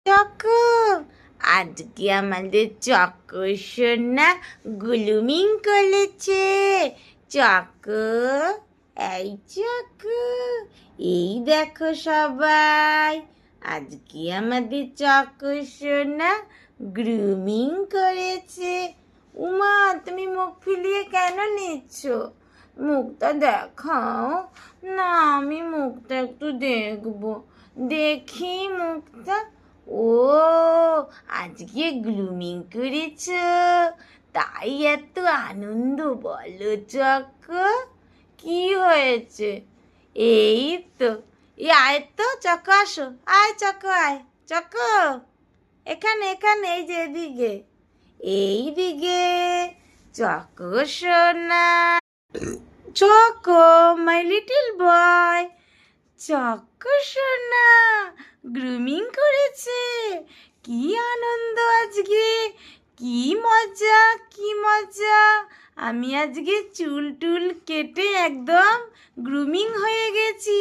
Choco, আজকে আমাদের choco সোনা গ্লুমিং করেছে। চকো, এই চকো, এই দেখো সবাই, আজকে আমাদের চকো সোনা গ্রুমিং করেছে। উমা, তুমি মুখ ফিরিয়ে কেন নিচ্ছ? মুখটা দেখাও না। আমি মুখটা একটু দেখবো। দেখি মুখটা। ও, আজকে গ্লুমিং করেছ, তাই এত আনন্দ? বলো চকো, কি হয়েছে? এই তো, আয় তো চকো, আসো, আয় চকো, আয় চকো, এখানে এখানে, এই যে এদিকে, এই দিকে চকো সোনা। Choco, my little boy, choco সোনা গ্রুমিং করেছে। কি আনন্দ আজকে, কি মজা, কি মজা। আমি আজকে চুল টুল কেটে একদম গ্রুমিং হয়ে গেছি।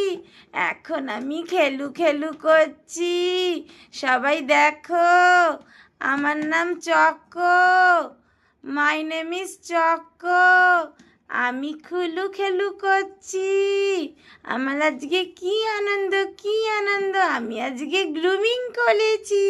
এখন আমি খেলু খেলু করছি। সবাই দেখো, আমার নাম choco, my name is choco. আমি খুলু খেলু করছি। আমার আজকে কি আনন্দ, কি আনন্দ, আমি আজকে গ্রুমিং করেছি।